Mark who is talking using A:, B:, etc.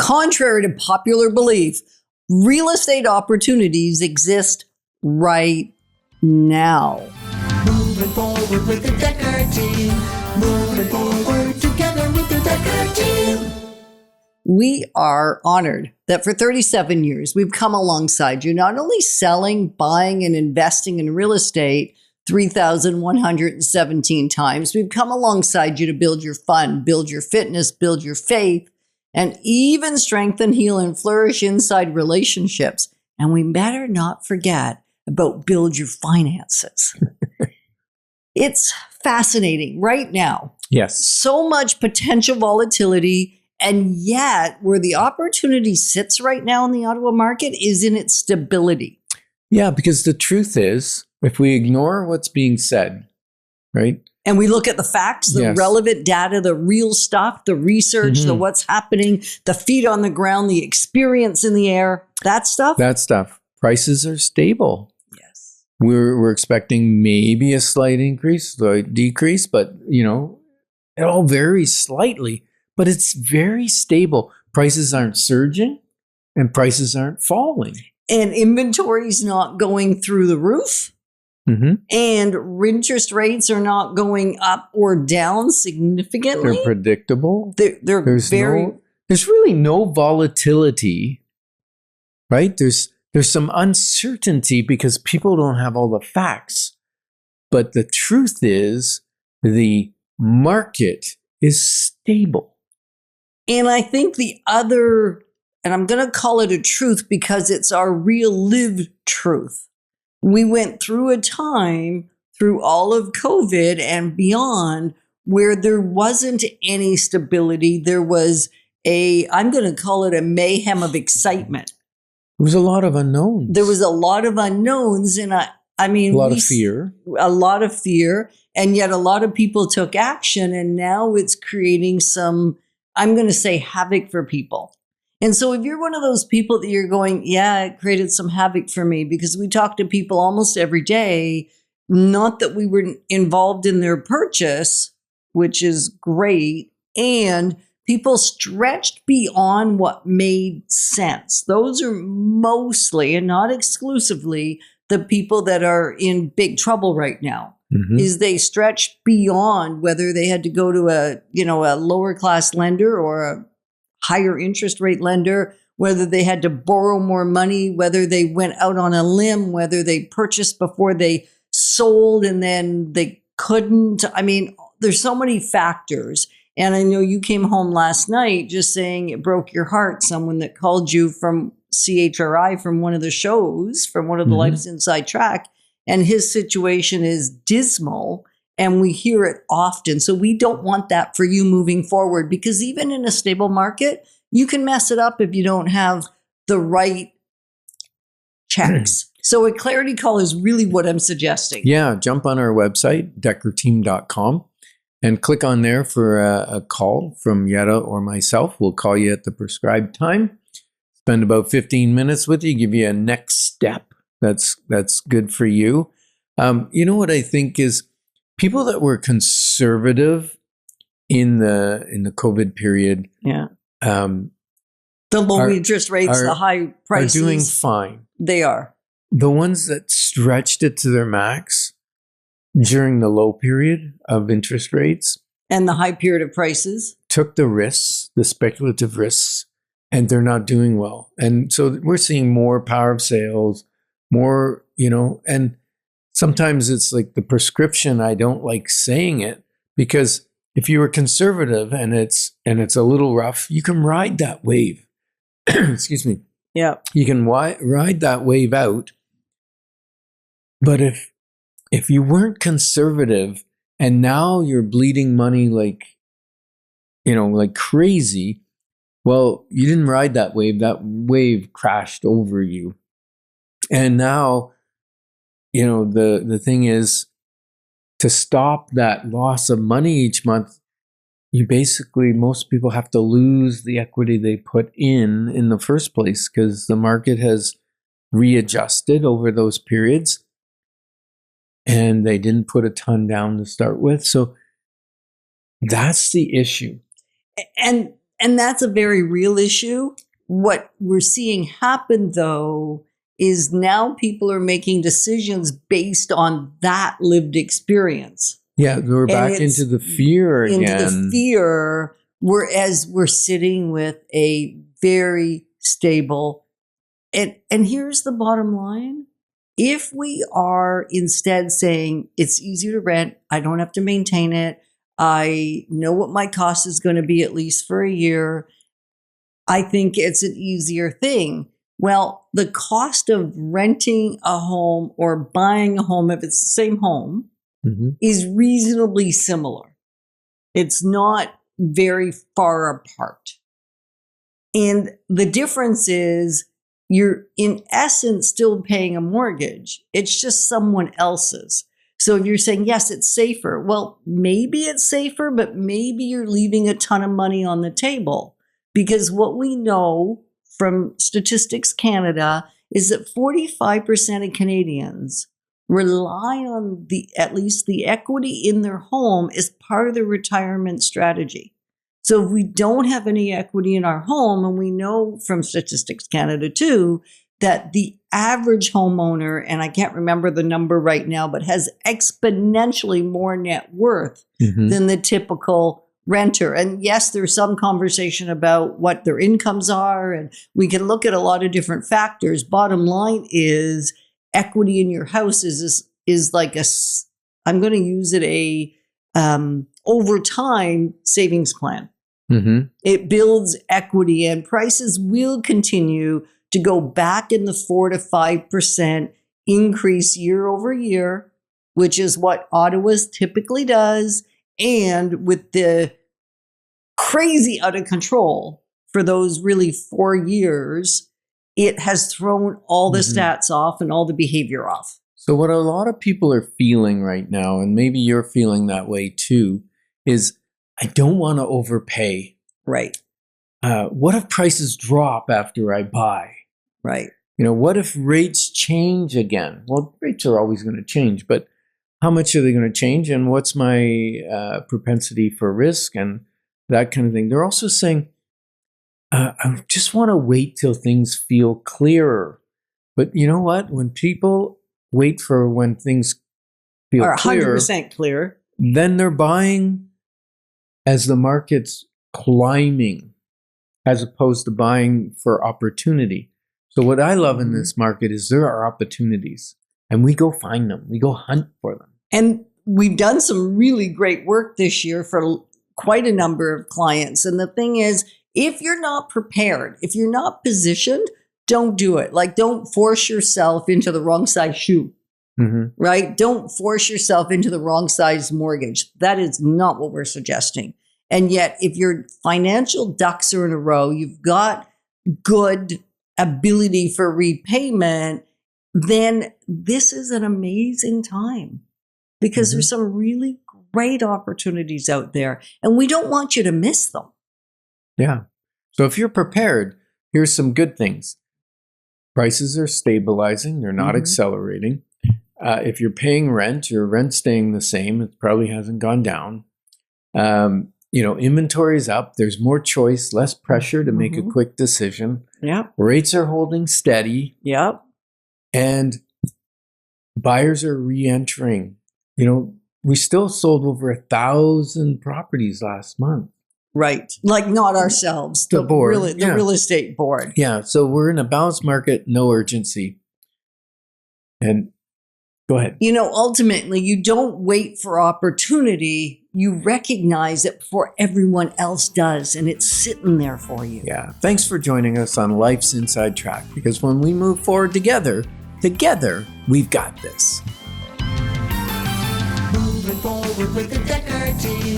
A: Contrary to popular belief, real estate opportunities exist right now.
B: Moving forward with the Dekker team. Moving forward together with the Dekker team.
A: We are honored that for 37 years, we've come alongside you, not only selling, buying, and investing in real estate 3,117 times. We've come alongside you to build your fun, build your fitness, build your faith, and even strengthen, heal, and flourish inside relationships. And we better not forget about build your finances. It's fascinating right now.
C: Yes.
A: So much potential volatility, and yet where the opportunity sits right now in the Ottawa market is in its stability.
C: Yeah, because the truth is, if we ignore what's being said, right?
A: And we look at the facts, the relevant data, the real stuff, the research, the what's happening, the feet on the ground, the experience in the air, that stuff.
C: Prices are stable.
A: Yes.
C: We're expecting maybe a slight increase, slight decrease, but it all varies slightly, but it's very stable. Prices aren't surging and prices aren't falling.
A: And inventory's not going through the roof.
C: Mm-hmm.
A: And interest rates are not going up or down significantly.
C: They're predictable.
A: There's
C: really no volatility, right? There's some uncertainty because people don't have all the facts. But the truth is the market is stable.
A: And I think the other, and I'm going to call it a truth because it's our real lived truth. We went through a time through all of COVID and beyond where there wasn't any stability. There was I'm going to call it a mayhem of excitement.
C: There was a lot of unknowns.
A: There was a lot of unknowns. And I mean,
C: a lot of fear.
A: A lot of fear. And yet a lot of people took action. And now it's creating some, I'm going to say, havoc for people. And so if you're one of those people that you're going, yeah, it created some havoc for me, because we talk to people almost every day, not that we were involved in their purchase, which is great, and people stretched beyond what made sense. Those are mostly, and not exclusively, the people that are in big trouble right now. Mm-hmm. Is they stretched beyond whether they had to go to a lower class lender or a higher interest rate lender, whether they had to borrow more money, whether they went out on a limb, whether they purchased before they sold and then they couldn't. I mean, there's so many factors. And I know you came home last night just saying it broke your heart. Someone that called you from CHRI from one of the shows, from one of the Life's Inside Track, and his situation is dismal. And we hear it often. So we don't want that for you moving forward, because even in a stable market, you can mess it up if you don't have the right checks. So a clarity call is really what I'm suggesting.
C: Yeah, jump on our website, dekkerteam.com, and click on there for a call from Yetta or myself. We'll call you at the prescribed time. Spend about 15 minutes with you, give you a next step. That's good for you. You know what I think is, people that were conservative in the COVID period,
A: the low interest rates, the high prices,
C: are doing fine.
A: They are.
C: The ones that stretched it to their max during the low period of interest rates
A: and the high period of prices
C: took the risks, the speculative risks, and they're not doing well. And so we're seeing more power of sales, more, and sometimes it's like the prescription. I don't like saying it, because if you were conservative and it's a little rough, you can ride that wave. Excuse me.
A: Yeah.
C: You can ride that wave out. But if you weren't conservative and now you're bleeding money like crazy, well, you didn't ride that wave. That wave crashed over you. And now, the thing is, to stop that loss of money each month, most people have to lose the equity they put in the first place, because the market has readjusted over those periods and they didn't put a ton down to start with. So that's the issue.
A: And And that's a very real issue. What we're seeing happen, though, is now people are making decisions based on that lived experience.
C: Yeah, we're back into the fear again.
A: Into the fear, whereas we're sitting with a very stable. And here's the bottom line. If we are instead saying it's easier to rent, I don't have to maintain it, I know what my cost is going to be at least for a year, I think it's an easier thing. Well, the cost of renting a home or buying a home, if it's the same home, is reasonably similar. It's not very far apart. And the difference is you're in essence still paying a mortgage. It's just someone else's. So if you're saying, yes, it's safer, well, maybe it's safer, but maybe you're leaving a ton of money on the table. Because what we know from Statistics Canada is that 45% of Canadians rely on at least the equity in their home as part of their retirement strategy. So if we don't have any equity in our home, and we know from Statistics Canada too, that the average homeowner, and I can't remember the number right now, but has exponentially more net worth than the typical renter. And yes, there's some conversation about what their incomes are, and we can look at a lot of different factors. Bottom line is equity in your house is like I'm going to use it over time savings plan. It builds equity, and prices will continue to go back in the 4 to 5% increase year over year, which is what Ottawa's typically does. And with the crazy out of control for those really 4 years, it has thrown all the stats off and all the behavior off.
C: So what a lot of people are feeling right now, and maybe you're feeling that way too, is I don't want to overpay.
A: Right.
C: What if prices drop after I buy?
A: Right.
C: What if rates change again? Well, rates are always going to change, but how much are they going to change? And what's my propensity for risk and that kind of thing? They're also saying, I just want to wait till things feel clearer. But you know what? When people wait for when things feel
A: or 100%
C: clear,
A: clear,
C: then they're buying as the market's climbing, as opposed to buying for opportunity. So what I love in this market is there are opportunities, and we go find them. We go hunt for them.
A: And we've done some really great work this year for quite a number of clients. And the thing is, if you're not prepared, if you're not positioned, don't do it. Like, don't force yourself into the wrong size shoe, right? Don't force yourself into the wrong size mortgage. That is not what we're suggesting. And yet, if your financial ducks are in a row, you've got good ability for repayment, then this is an amazing time because there's some really great opportunities out there, and we don't want you to miss them.
C: Yeah. So if you're prepared, here's some good things. Prices are stabilizing. They're not accelerating. If you're paying rent, your rent's staying the same. It probably hasn't gone down. Inventory is up. There's more choice, less pressure to make a quick decision.
A: Yeah.
C: Rates are holding steady.
A: Yep.
C: And buyers are re-entering. We still sold over 1,000 properties last month.
A: Right. Like, not ourselves.
C: The board.
A: The real estate board.
C: Yeah. So we're in a balanced market, no urgency. And go ahead.
A: Ultimately, you don't wait for opportunity. You recognize it before everyone else does, and it's sitting there for you.
C: Yeah. Thanks for joining us on Life's Inside Track, because when we move forward together, we've got this.
B: Moving forward with the Dekker team.